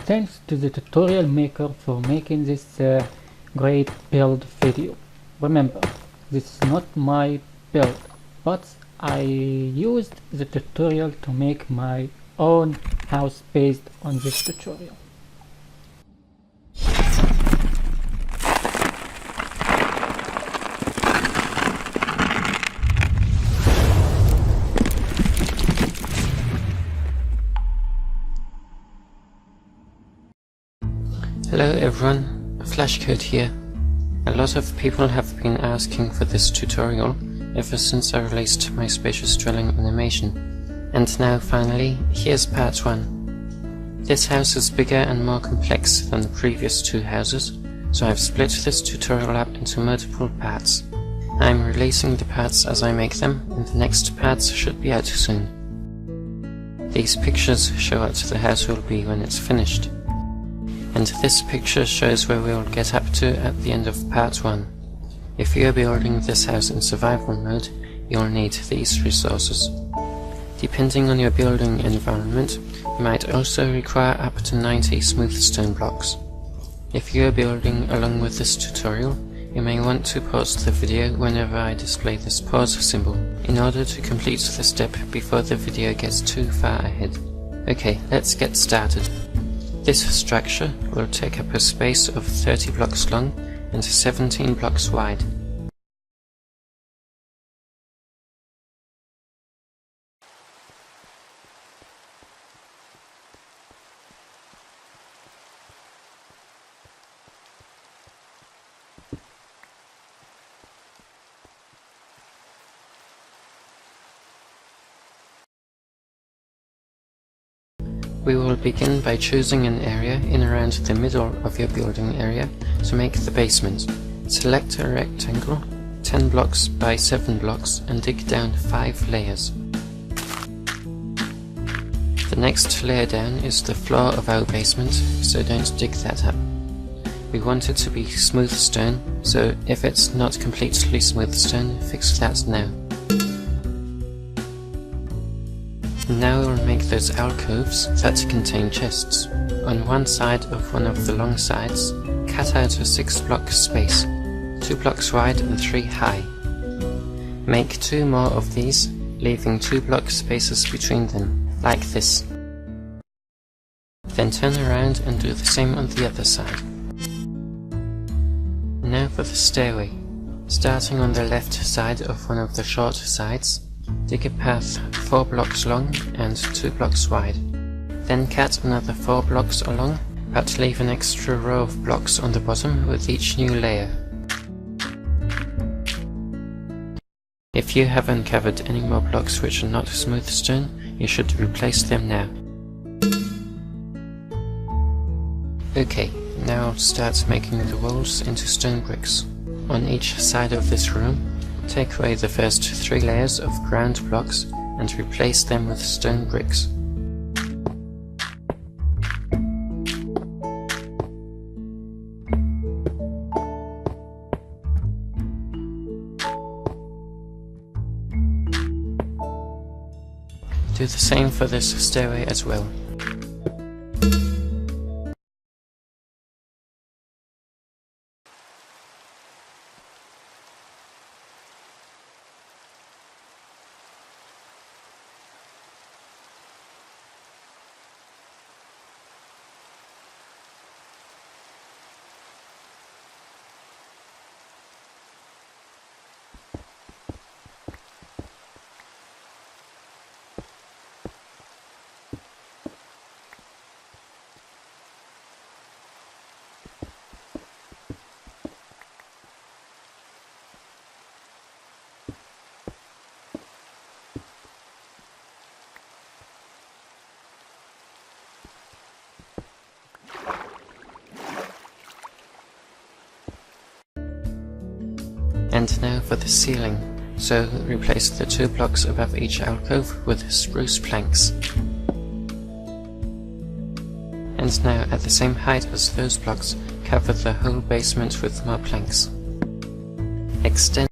thanks to the tutorial maker for making this great build video. Remember, this is not my build, but I used the tutorial to make my own house based on this tutorial. Hello everyone, Flashcode here. A lot of people have been asking for this tutorial ever since I released my Spacious Dwelling animation. And now finally, here's part 1. This house is bigger and more complex than the previous two houses, so I've split this tutorial up into multiple parts. I'm releasing the parts as I make them, and the next parts should be out soon. These pictures show what the house will be when it's finished. And this picture shows where we'll get up to at the end of part 1. If you're building this house in survival mode, you'll need these resources. Depending on your building environment, you might also require up to 90 smooth stone blocks. If you're building along with this tutorial, you may want to pause the video whenever I display this pause symbol, in order to complete the step before the video gets too far ahead. Okay, let's get started. This structure will take up a space of 30 blocks long and 17 blocks wide. We will begin by choosing an area in around the middle of your building area to make the basement. Select a rectangle, 10 blocks by 7 blocks, and dig down 5 layers. The next layer down is the floor of our basement, so don't dig that up. We want it to be smooth stone, so if it's not completely smooth stone, fix that now. Now we'll make those alcoves that contain chests. On one side of one of the long sides, cut out a 6-block space, 2 blocks wide and 3 high. Make 2 more of these, leaving 2-block spaces between them, like this. Then turn around and do the same on the other side. Now for the stairway. Starting on the left side of one of the short sides, dig a path 4 blocks long and 2 blocks wide. Then cut another 4 blocks along, but leave an extra row of blocks on the bottom with each new layer. If you have uncovered any more blocks which are not smooth stone, you should replace them now. Okay, now I'll start making the walls into stone bricks. On each side of this room, take away the first 3 layers of ground blocks and replace them with stone bricks. Do the same for this stairway as well. And now for the ceiling, so replace the 2 blocks above each alcove with spruce planks. And now at the same height as those blocks, cover the whole basement with more planks. Extend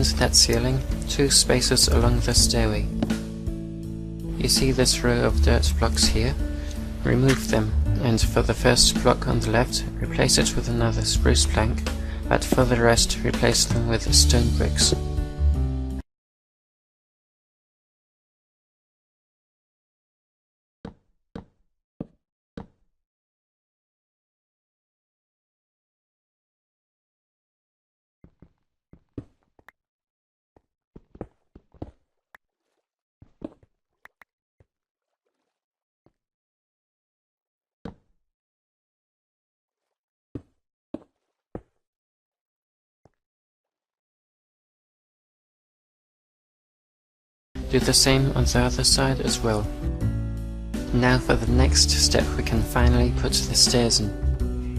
Into that ceiling, 2 spaces along the stairway. You see this row of dirt blocks here? Remove them, and for the first block on the left, replace it with another spruce plank, but for the rest, replace them with stone bricks. Do the same on the other side as well. Now for the next step, we can finally put the stairs in.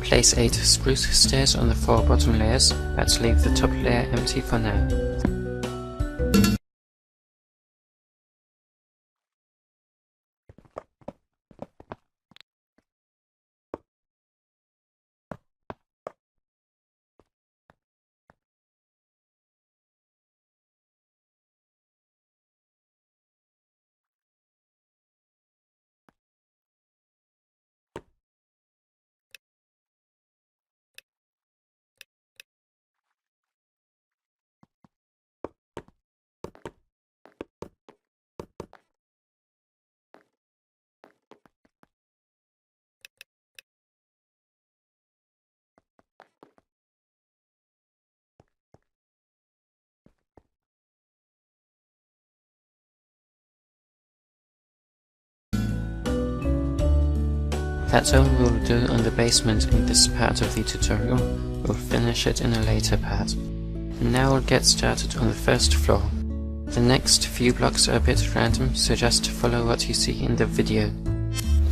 Place 8 spruce stairs on the 4 bottom layers, but leave the top layer empty for now. That's all we'll do on the basement in this part of the tutorial. We'll finish it in a later part. Now we'll get started on the first floor. The next few blocks are a bit random, so just follow what you see in the video.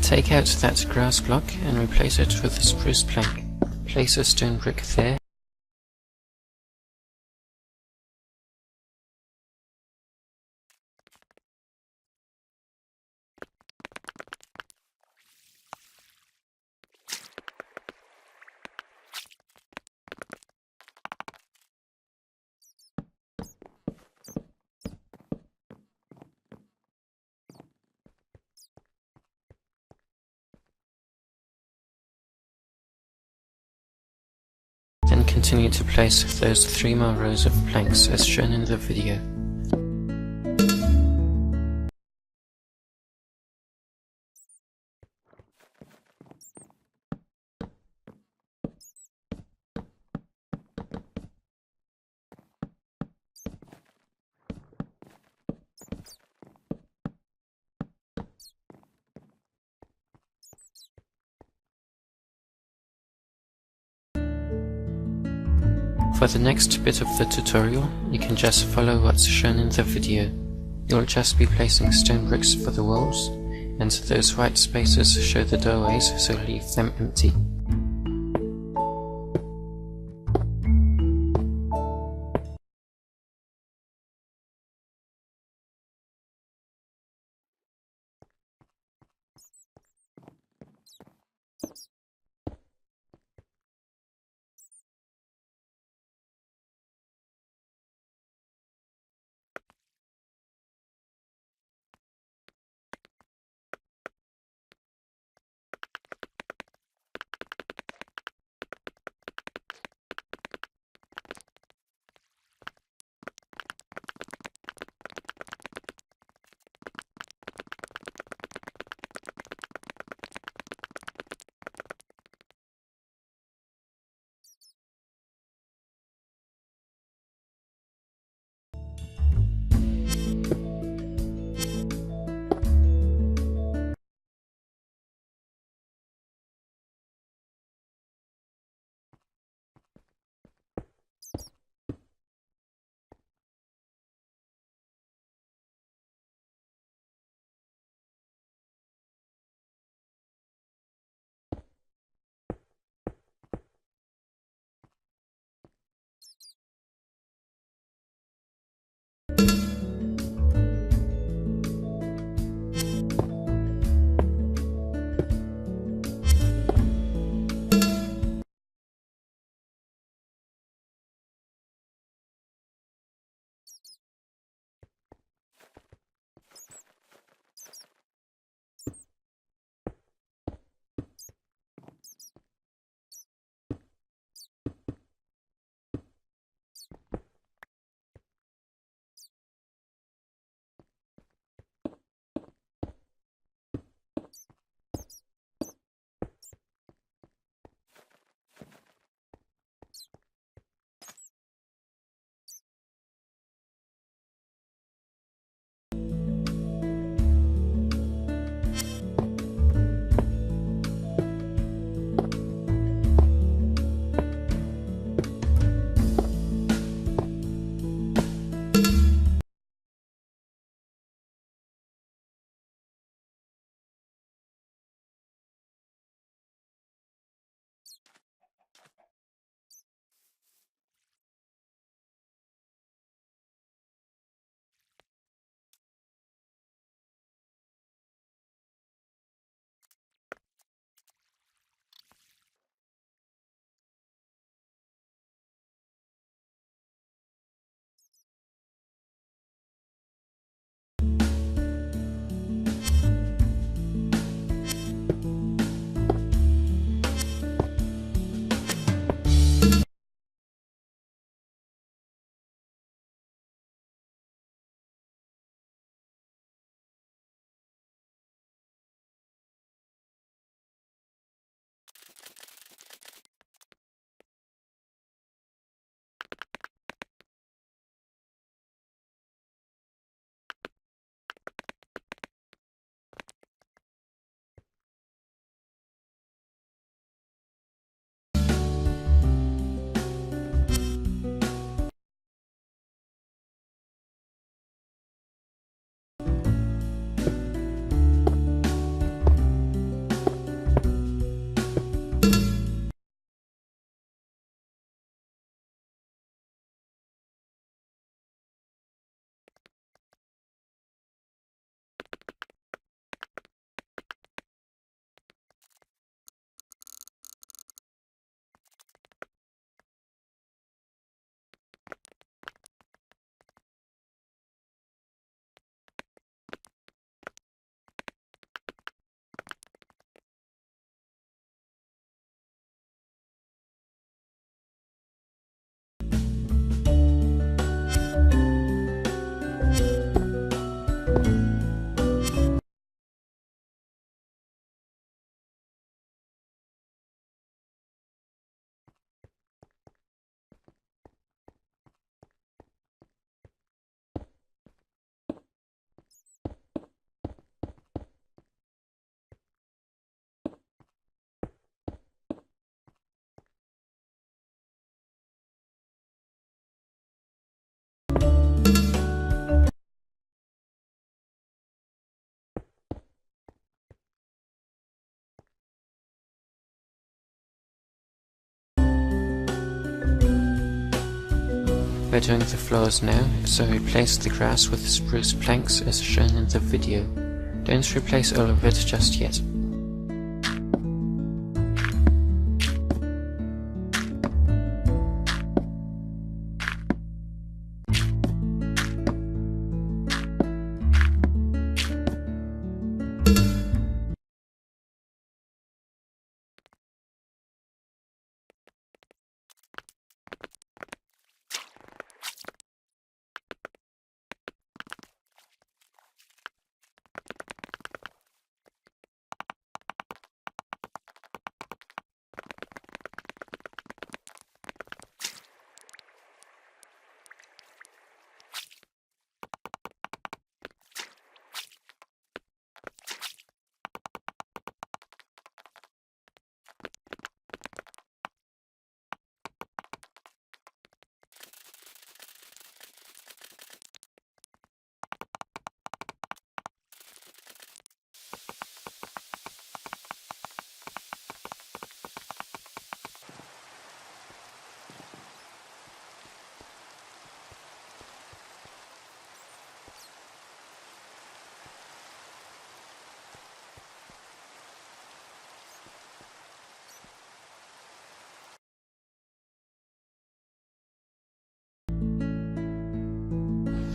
Take out that grass block and replace it with a spruce plank. Place a stone brick there. Then continue to place those 3 more rows of planks as shown in the video. For the next bit of the tutorial, you can just follow what's shown in the video. You'll just be placing stone bricks for the walls, and those white spaces show the doorways, so leave them empty. we're doing the floors now, so replace the grass with spruce planks as shown in the video. Don't replace all of it just yet.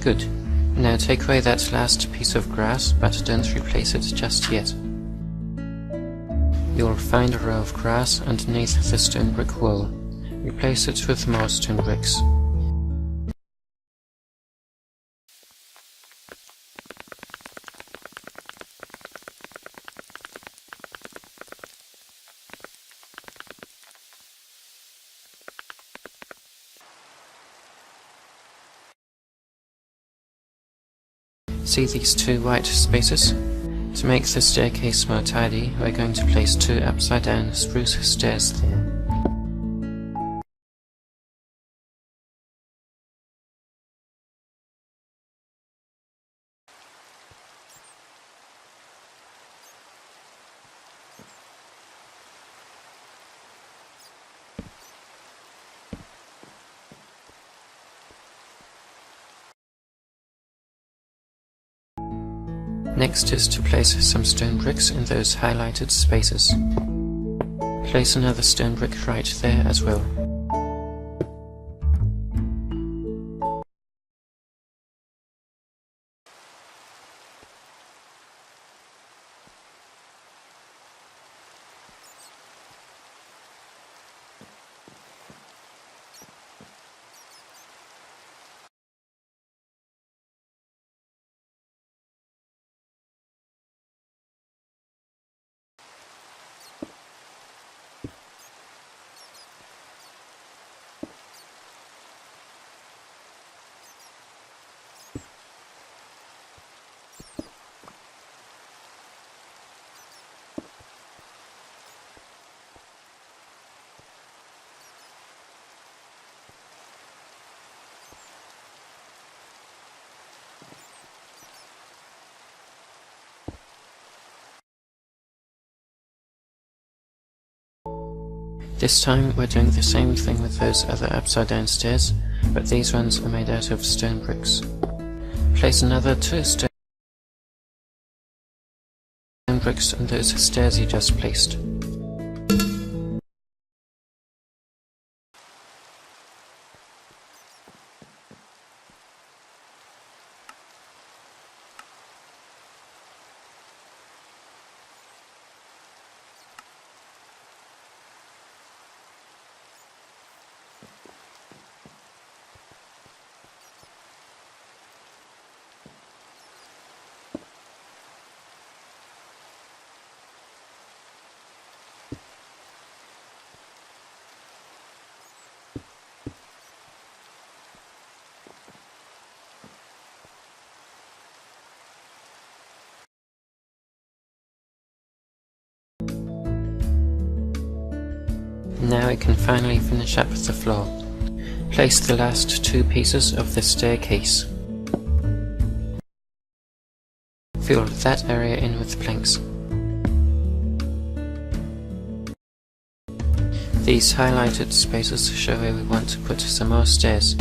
Good. Now take away that last piece of grass, but don't replace it just yet. You'll find a row of grass underneath the stone brick wall. Replace it with more stone bricks. See these two white spaces? To make the staircase more tidy, we're going to place two upside down spruce stairs there. Next is to place some stone bricks in those highlighted spaces. Place another stone brick right there as well. This time we're doing the same thing with those other upside down stairs, but these ones are made out of stone bricks. Place another two stone bricks on those stairs you just placed. Now we can finally finish up the floor. Place the last two pieces of the staircase. Fill that area in with planks. These highlighted spaces show where we want to put some more stairs.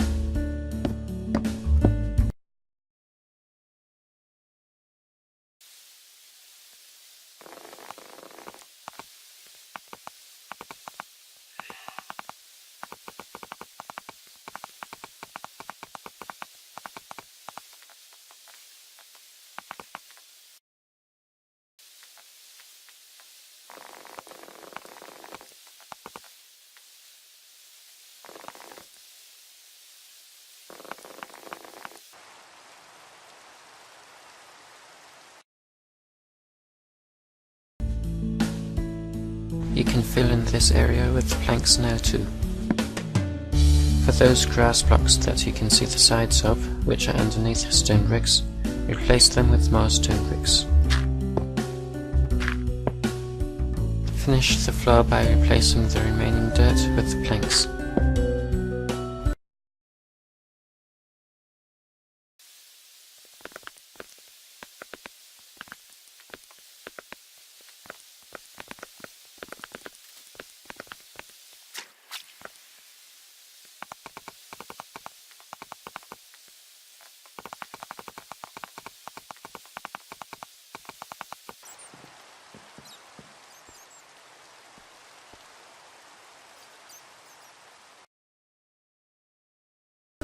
you can fill in this area with planks now too. For those grass blocks that you can see the sides of, which are underneath stone bricks, replace them with more stone bricks. Finish the floor by replacing the remaining dirt with the planks.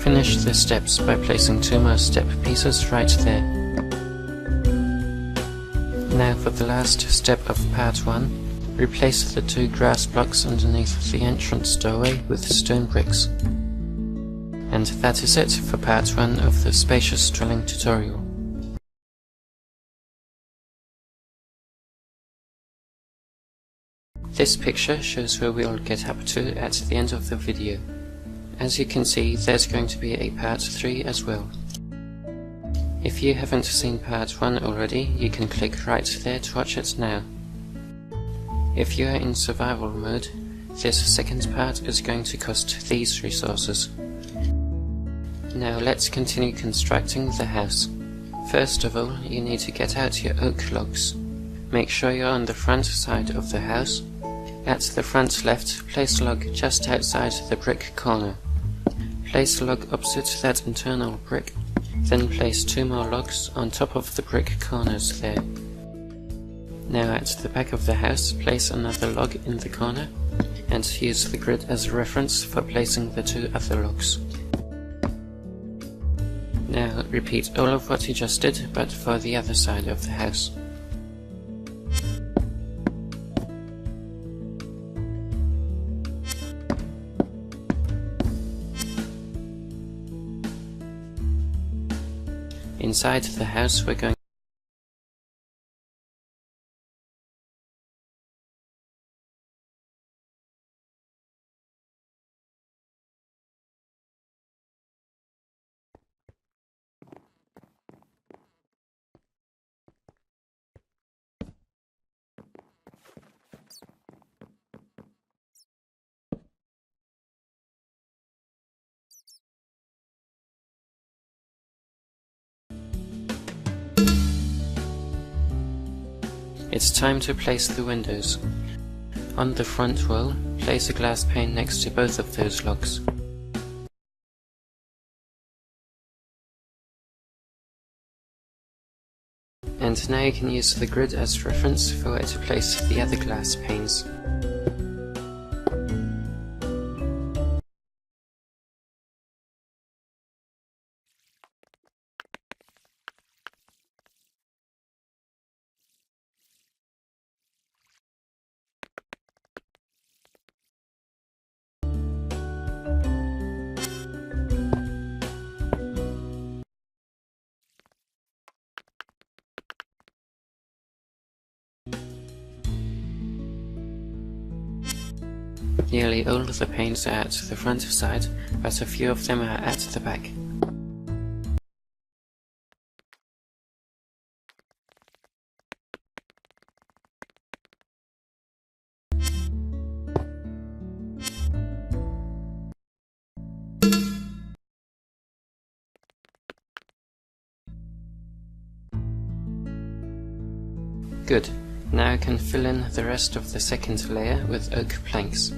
Finish the steps by placing 2 more step pieces right there. Now for the last step of part 1, replace the 2 grass blocks underneath the entrance doorway with stone bricks. And that is it for part 1 of the Spacious Dwelling tutorial. This picture shows where we'll get up to at the end of the video. As you can see, there's going to be a part 3 as well. If you haven't seen part 1 already, you can click right there to watch it now. If you are in survival mode, this second part is going to cost these resources. Now let's continue constructing the house. First of all, you need to get out your oak logs. Make sure you're on the front side of the house. At the front left, place a log just outside the brick corner. Place a log opposite that internal brick, then place 2 more logs on top of the brick corners there. Now at the back of the house, place another log in the corner, and use the grid as a reference for placing the 2 other logs. Now repeat all of what you just did, but for the other side of the house. Inside the house we're going It's time to place the windows. On the front wall, place a glass pane next to both of those logs. And now you can use the grid as reference for where to place the other glass panes. Nearly all of the panes are at the front side, but a few of them are at the back. Good. Now I can fill in the rest of the second layer with oak planks.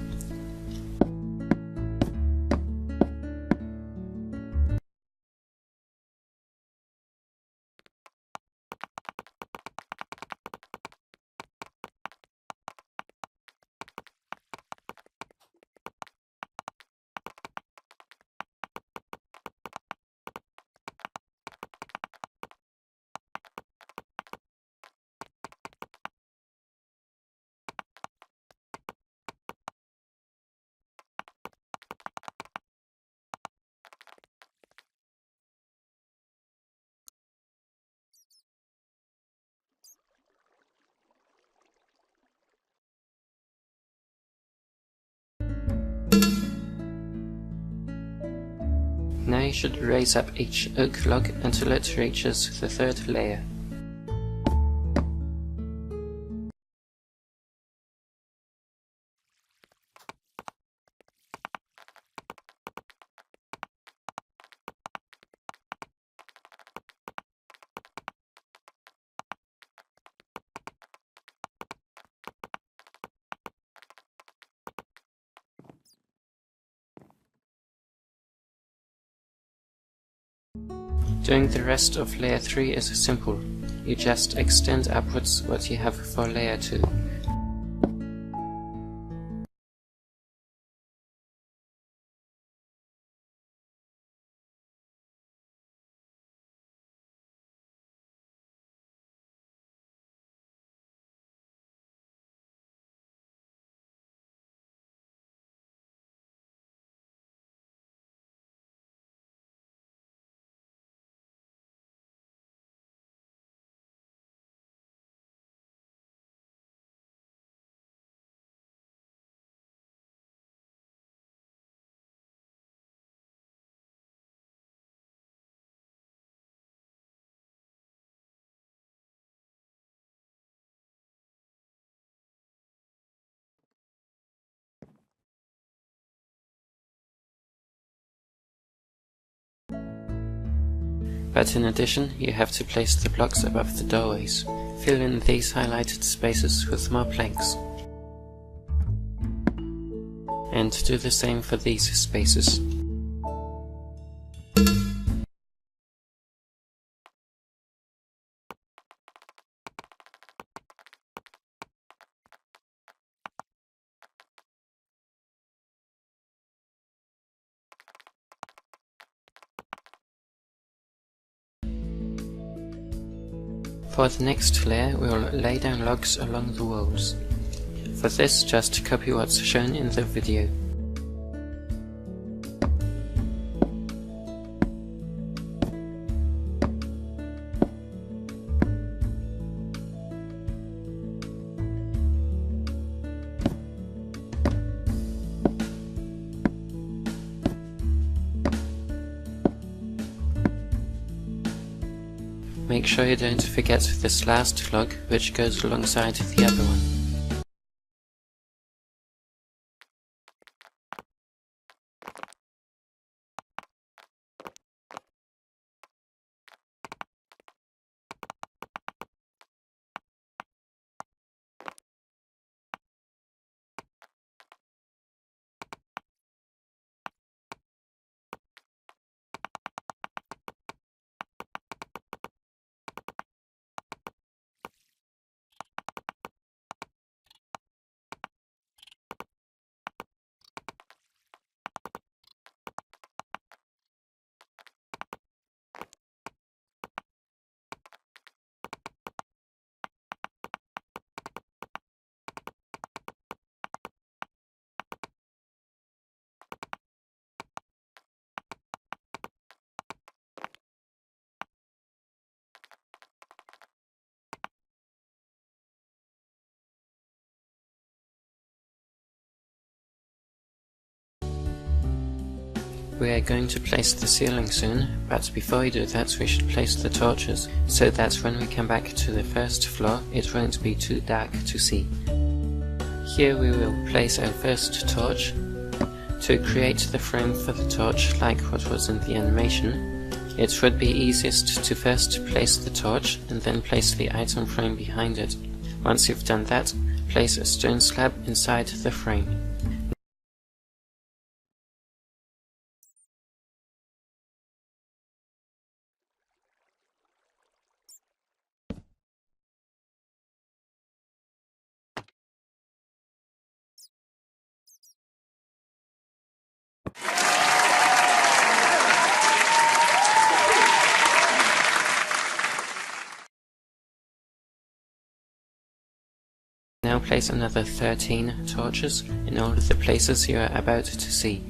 Now you should raise up each oak log until it reaches the third layer. Doing the rest of layer 3 is simple. You just extend upwards what you have for layer 2. But in addition, you have to place the blocks above the doorways. Fill in these highlighted spaces with more planks. And do the same for these spaces. For the next layer, we will lay down logs along the walls. For this, just copy what's shown in the video. Make sure you don't forget this last log, which goes alongside the other one. We are going to place the ceiling soon, but before we do that we should place the torches, so that when we come back to the first floor it won't be too dark to see. Here we will place our first torch. To create the frame for the torch, like what was in the animation, it would be easiest to first place the torch and then place the item frame behind it. Once you've done that, place a stone slab inside the frame. Now place another 13 torches in all of the places you are about to see.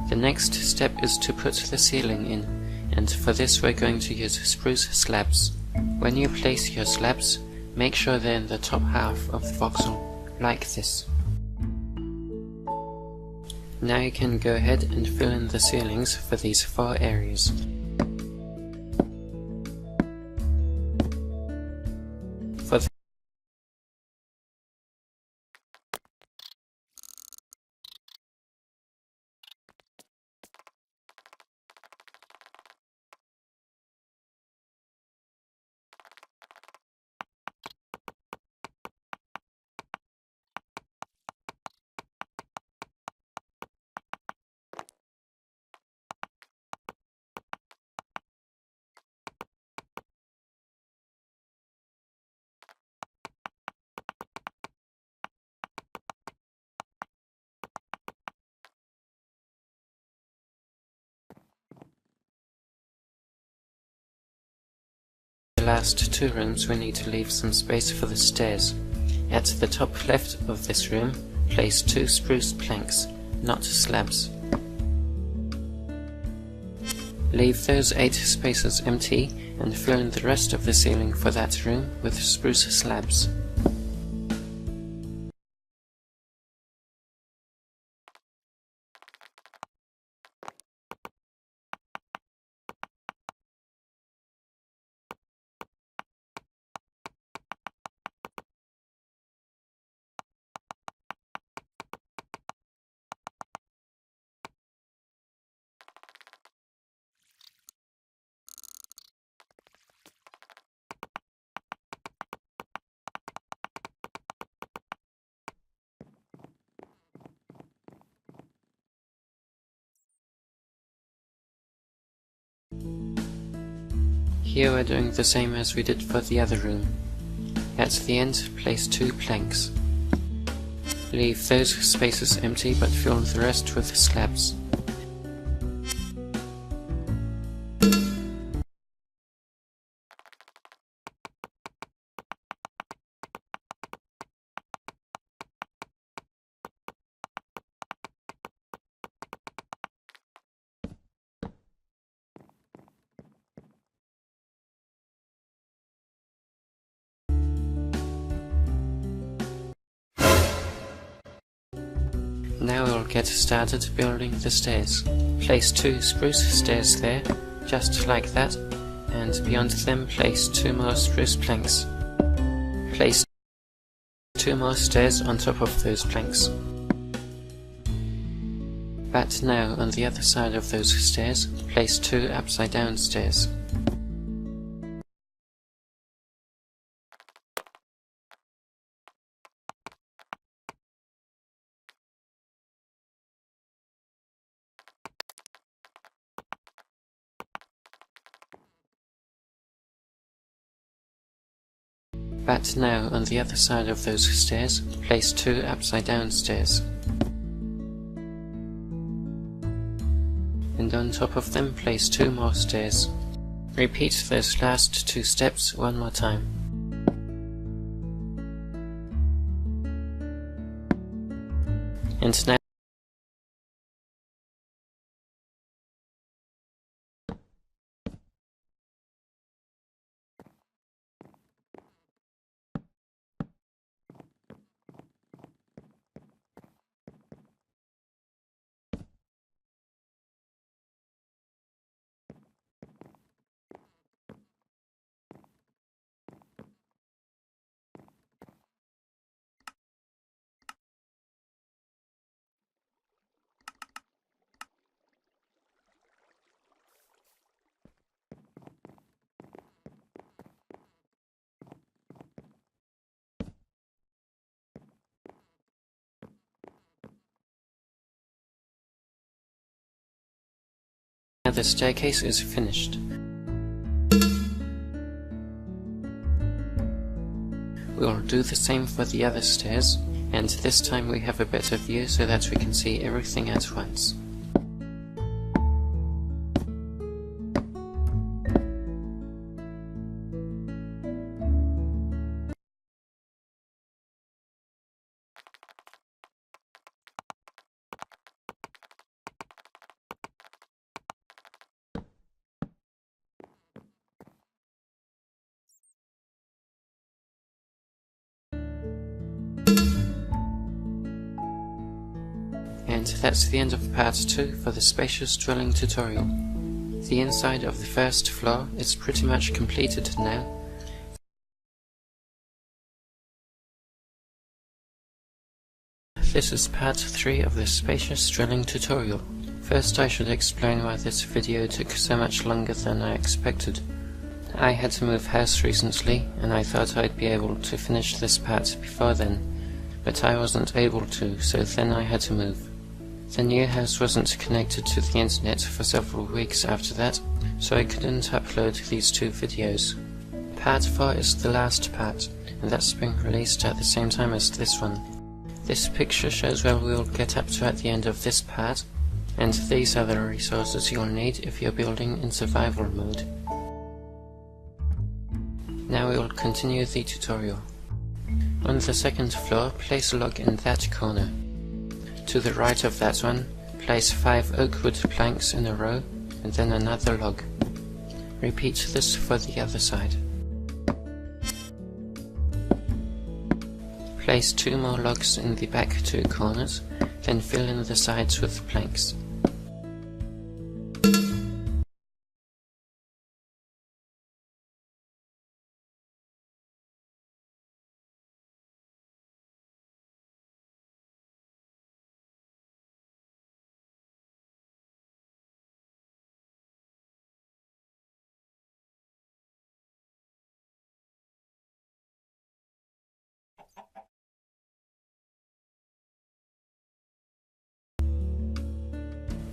The next step is to put the ceiling in, and for this we're going to use spruce slabs. When you place your slabs, make sure they're in the top half of the voxel, like this. Now you can go ahead and fill in the ceilings for these 4 areas. For the last 2 rooms we need to leave some space for the stairs. At the top left of this room, place 2 spruce planks, not slabs. Leave those 8 spaces empty and fill in the rest of the ceiling for that room with spruce slabs. Here we're doing the same as we did for the other room. At the end, place 2 planks. Leave those spaces empty but fill the rest with slabs. Now we'll get started building the stairs. Place 2 spruce stairs there, just like that, and beyond them place 2 more spruce planks. Place 2 more stairs on top of those planks. But now on the other side of those stairs, place 2 upside down stairs. But now on the other side of those stairs, place 2 upside down stairs. And on top of them place 2 more stairs. Repeat those last 2 steps one more time. And now the staircase is finished. We'll do the same for the other stairs, and this time we have a better view so that we can see everything at once. And that's the end of part 2 for the Spacious Dwelling tutorial. The inside of the first floor is pretty much completed now. This is part 3 of the Spacious Dwelling tutorial. First I should explain why this video took so much longer than I expected. I had to move house recently, and I thought I'd be able to finish this part before then, but I wasn't able to, so then I had to move. The new house wasn't connected to the internet for several weeks after that, so I couldn't upload these 2 videos. Part 4 is the last part, and that's been released at the same time as this one. This picture shows where we'll get up to at the end of this part, and these are the resources you'll need if you're building in survival mode. Now we'll continue the tutorial. On the second floor, place a log in that corner. To the right of that one, place 5 oak wood planks in a row, and then another log. Repeat this for the other side. Place 2 more logs in the back 2 corners, then fill in the sides with planks.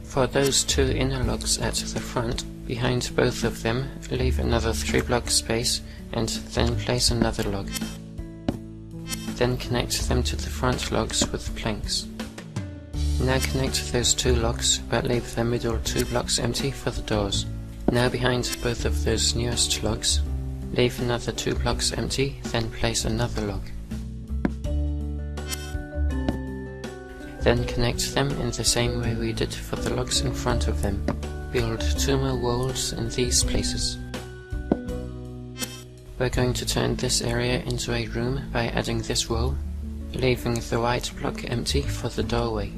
For those 2 inner logs at the front, behind both of them, leave another 3 block space and then place another log. Then connect them to the front logs with planks. Now connect those 2 logs, but leave the middle 2 blocks empty for the doors. Now behind both of those newest logs, leave another 2 blocks empty, then place another log. Then connect them in the same way we did for the logs in front of them. Build 2 more walls in these places. We're going to turn this area into a room by adding this wall, leaving the white block empty for the doorway.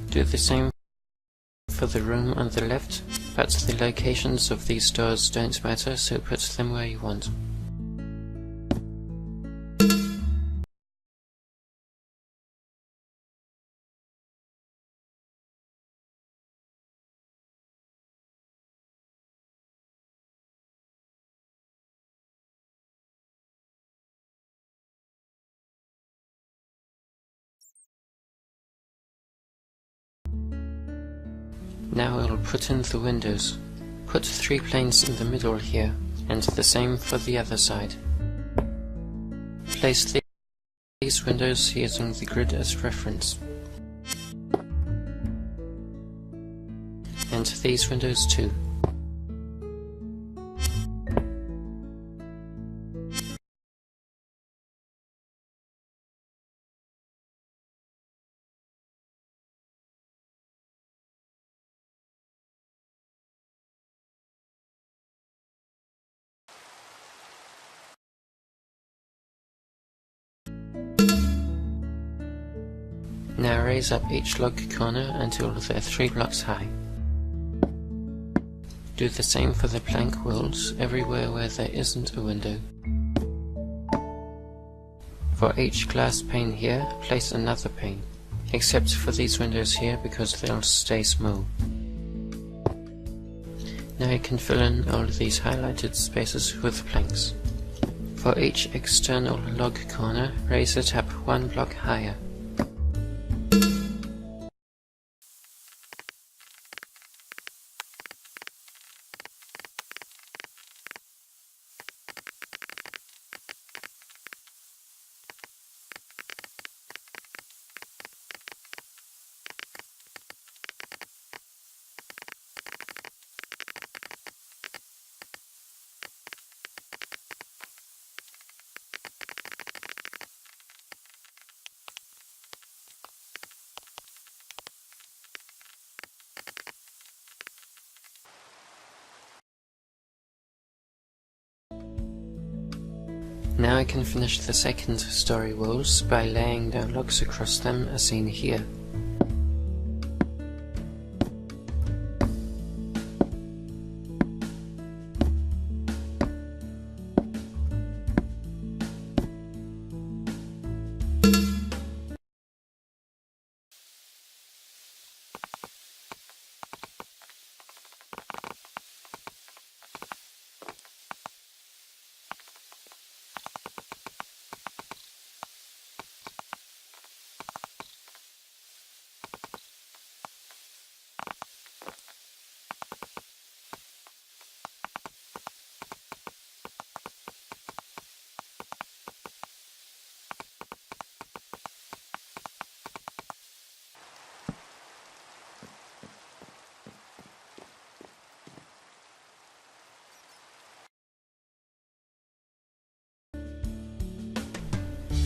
Do the same for the room on the left, but the locations of these doors don't matter, so put them where you want. Now we'll put in the windows. Put 3 planes in the middle here, and the same for the other side. Place these windows using the grid as reference. And these windows too. Now raise up each log corner until they're 3 blocks high. Do the same for the plank walls everywhere where there isn't a window. For each glass pane here, place another pane, except for these windows here because they'll stay small. Now you can fill in all of these highlighted spaces with planks. For each external log corner, raise it up 1 block higher. Now I can finish the second story walls by laying down logs across them as seen here.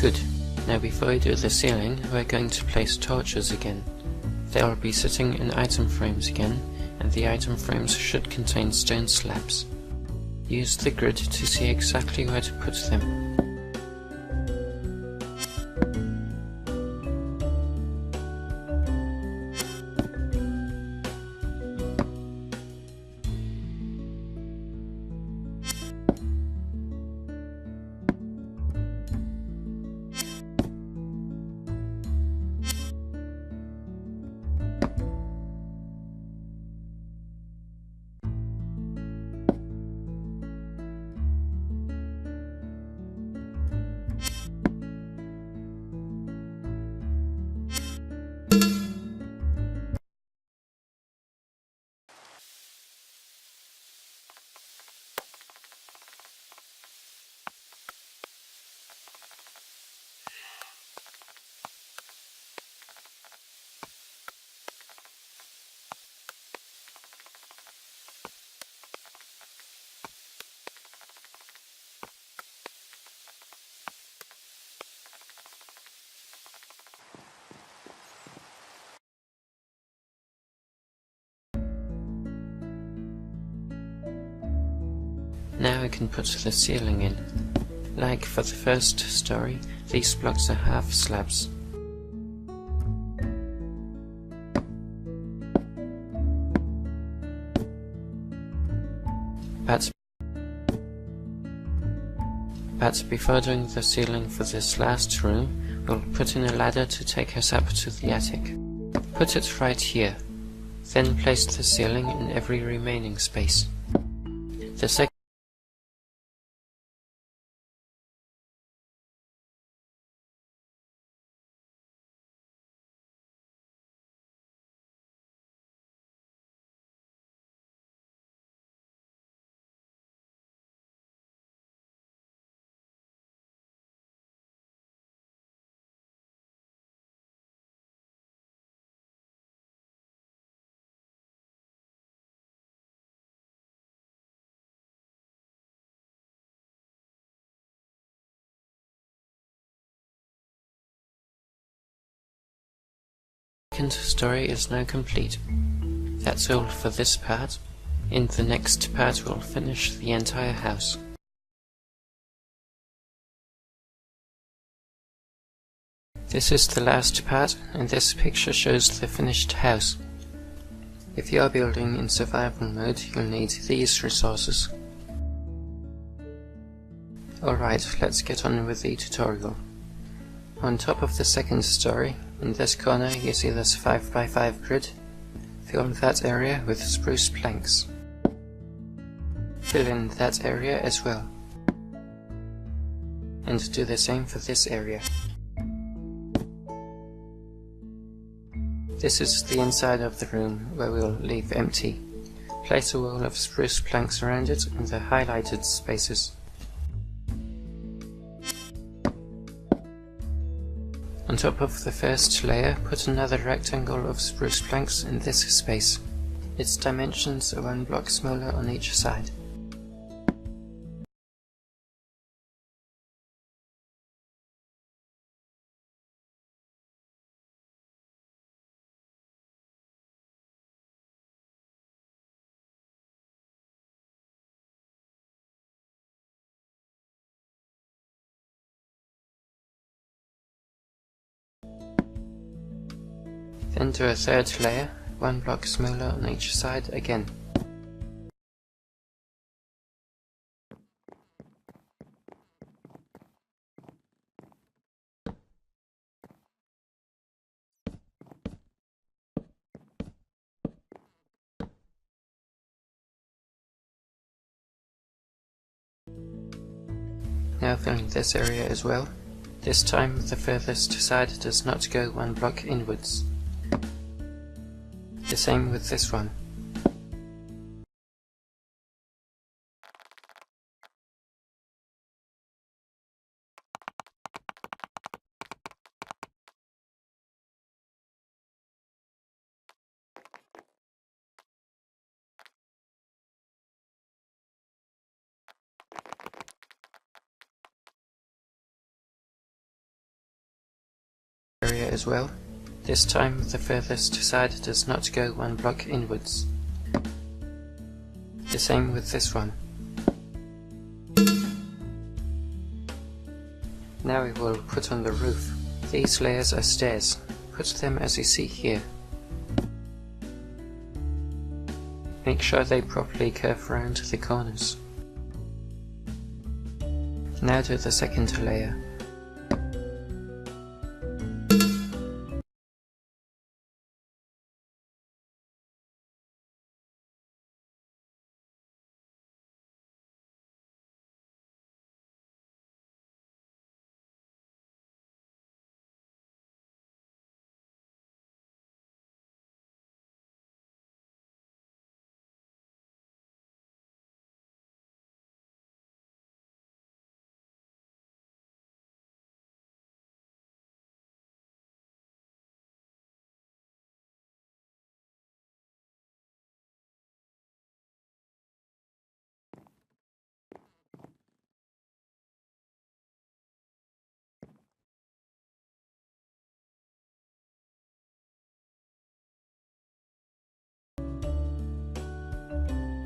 Good. Now before I do the ceiling, we're going to place torches again. They'll be sitting in item frames again, and the item frames should contain stone slabs. Use the grid to see exactly where to put them. Now I can put the ceiling in. Like for the first story, these blocks are half slabs. But before doing the ceiling for this last room, we'll put in a ladder to take us up to the attic. Put it right here. Then place the ceiling in every remaining space. The second story is now complete. That's all for this part. In the next part we'll finish the entire house. This is the last part, and this picture shows the finished house. If you are building in survival mode, you'll need these resources. Alright, let's get on with the tutorial. On top of the second story, in this corner you see this 5x5 grid. Fill that area with spruce planks. Fill in that area as well. And do the same for this area. This is the inside of the room, where we'll leave empty. Place a wall of spruce planks around it in the highlighted spaces. On top of the first layer, put another rectangle of spruce planks in this space. Its dimensions are 1 block smaller on each side. Then do a third layer, one block smaller on each side again. Now filling this area as well. This time the furthest side does not go one block inwards. The same with this one. Area as well. This time the furthest side does not go one block inwards. The same with this one. Now we will put on the roof. These layers are stairs. Put them as you see here. Make sure they properly curve around the corners. Now do the second layer.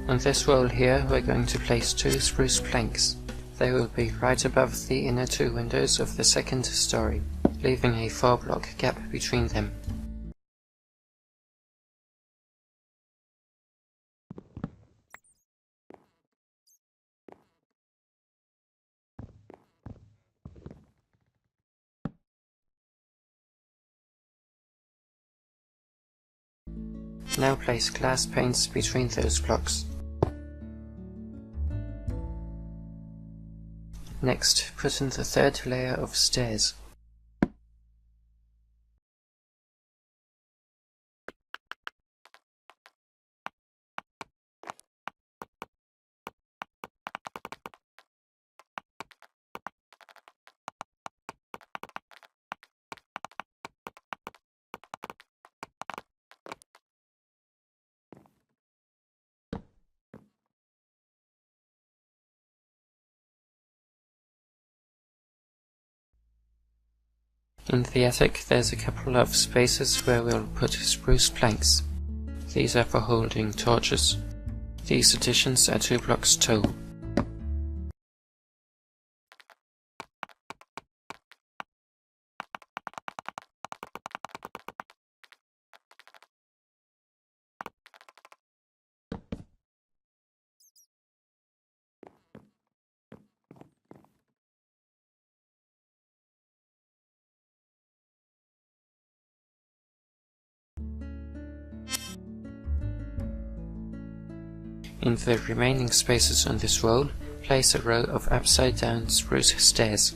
On this wall here we're going to place 2 spruce planks. They will be right above the inner 2 windows of the second story, leaving a 4 block gap between them. Now place glass panes between those blocks. Next, put in the third layer of stairs. In the attic there's a couple of spaces where we'll put spruce planks. These are for holding torches. These additions are 2 blocks tall. In the remaining spaces on this wall, place a row of upside down spruce stairs.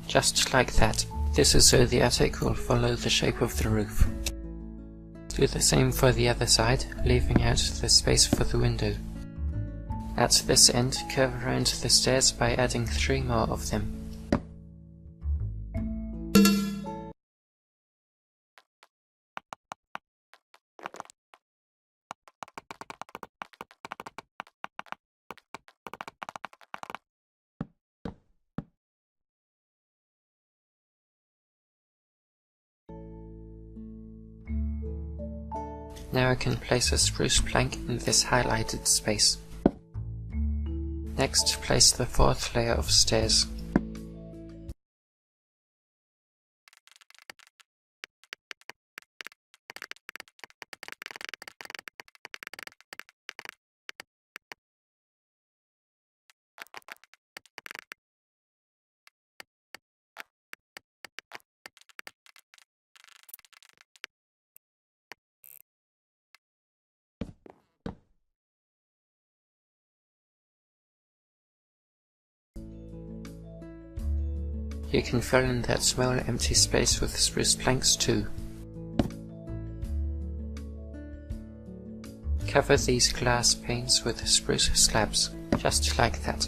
Just like that. This is so the attic will follow the shape of the roof. Do the same for the other side, leaving out the space for the window. At this end, curve around the stairs by adding 3 more of them. Now I can place a spruce plank in this highlighted space. Next, place the 4th layer of stairs. You can fill in that small empty space with spruce planks too. Cover these glass panes with spruce slabs, just like that.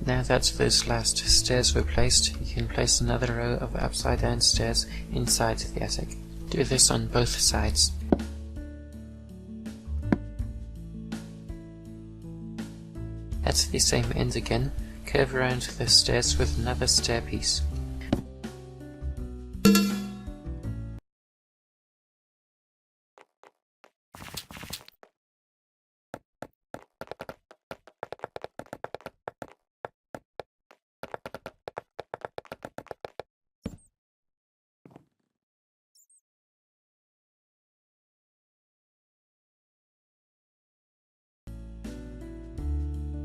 Now that those last stairs were placed, you can place another row of upside down stairs inside the attic. Do this on both sides. At the same end again, curve around the stairs with another stair piece.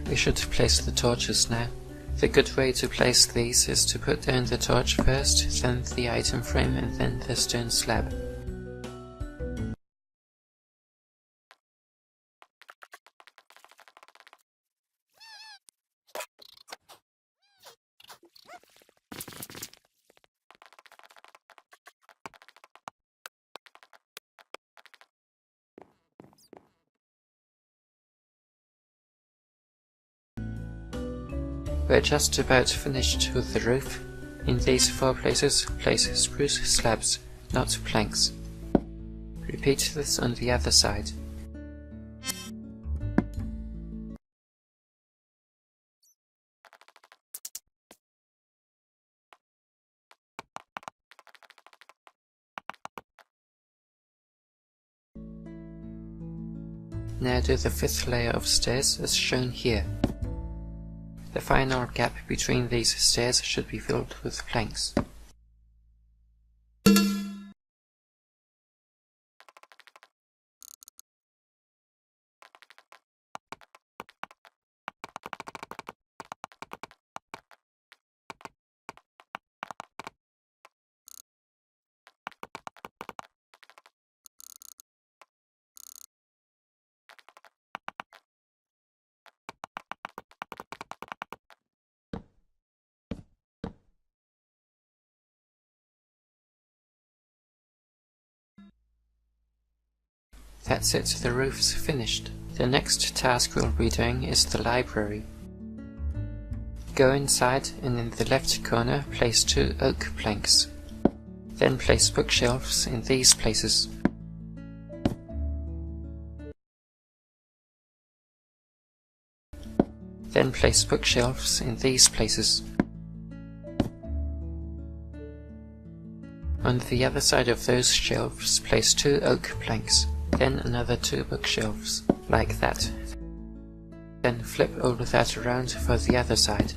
We should place the torches now. The good way to place these is to put down the torch first, then the item frame and then the stone slab. We're just about finished with the roof. In these 4 places, place spruce slabs, not planks. Repeat this on the other side. Now do the 5th layer of stairs as shown here. The final gap between these stairs should be filled with planks. That's it, the roof's finished. The next task we'll be doing is the library. Go inside and in the left corner place 2 oak planks. Then place bookshelves in these places. Then place bookshelves in these places. On the other side of those shelves place 2 oak planks. Then another 2 bookshelves, like that. Then flip all of that around for the other side.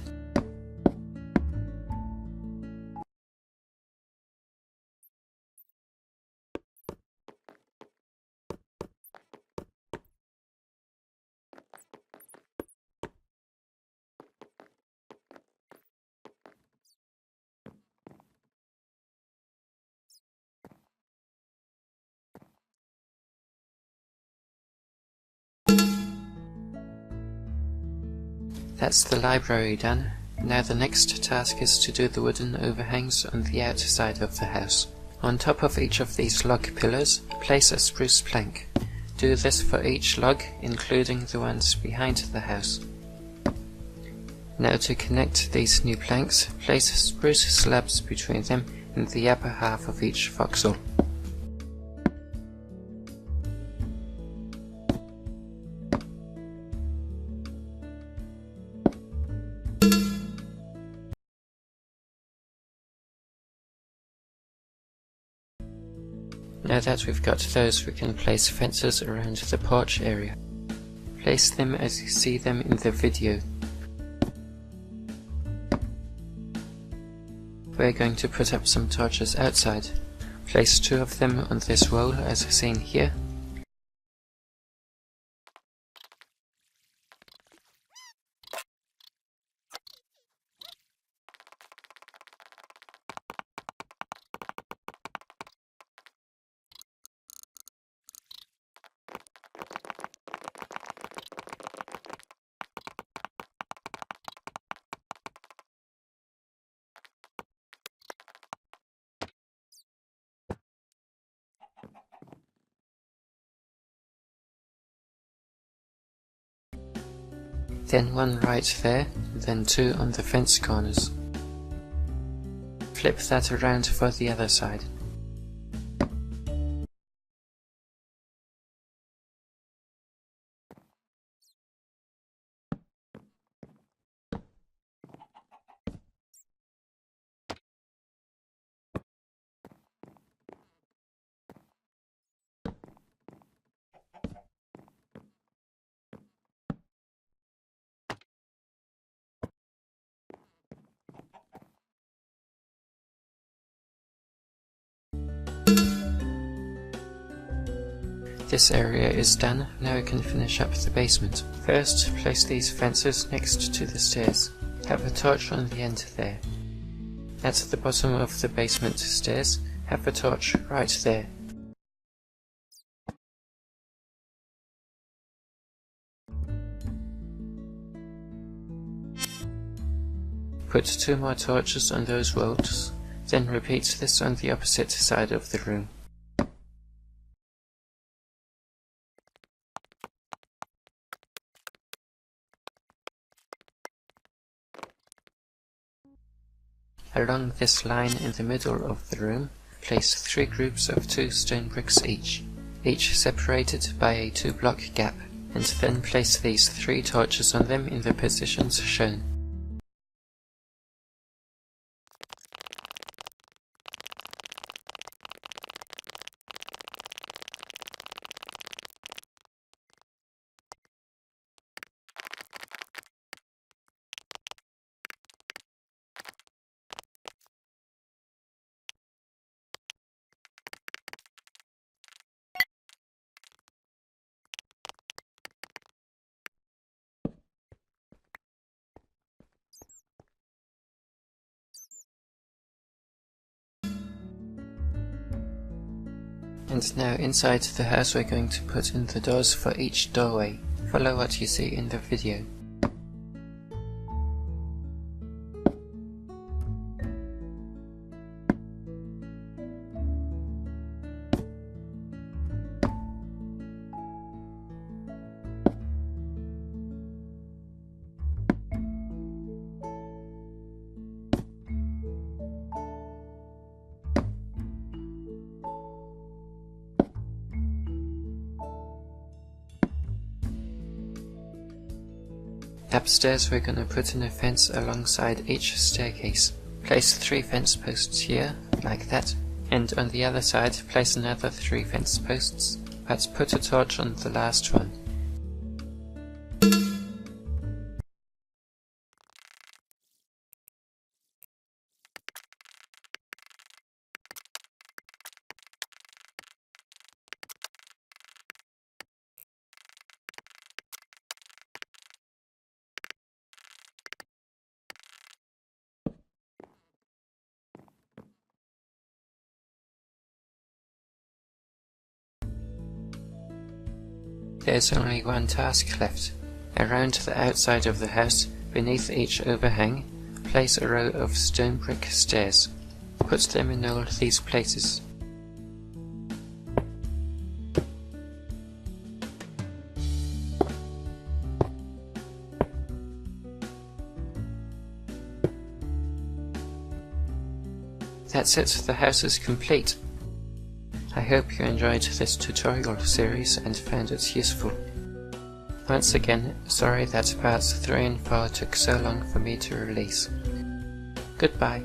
That's the library done. Now the next task is to do the wooden overhangs on the outside of the house. On top of each of these log pillars, place a spruce plank. Do this for each log, including the ones behind the house. Now to connect these new planks, place spruce slabs between them and the upper half of each foxhole. Now that we've got those, we can place fences around the porch area. Place them as you see them in the video. we're going to put up some torches outside. Place 2 of them on this wall as seen here. Then 1 right there, then 2 on the fence corners. Flip that around for the other side. This area is done, now we can finish up the basement. First, place these fences next to the stairs. Have a torch on the end there. At the bottom of the basement stairs, have a torch right there. Put 2 more torches on those walls, then repeat this on the opposite side of the room. Along this line in the middle of the room, place 3 groups of 2 stone bricks each separated by a 2-block gap, and then place these 3 torches on them in the positions shown. And now inside the house we're going to put in the doors for each doorway. Follow what you see in the video. Upstairs we're gonna put in a fence alongside each staircase. Place 3 fence posts here, like that, and on the other side place another 3 fence posts, but put a torch on the last one. There's only one task left. Around the outside of the house, beneath each overhang, place a row of stone brick stairs. Put them in all these places. That's it, the house is complete. I hope you enjoyed this tutorial series and found it useful. Once again, sorry that parts 3 and 4 took so long for me to release. Goodbye.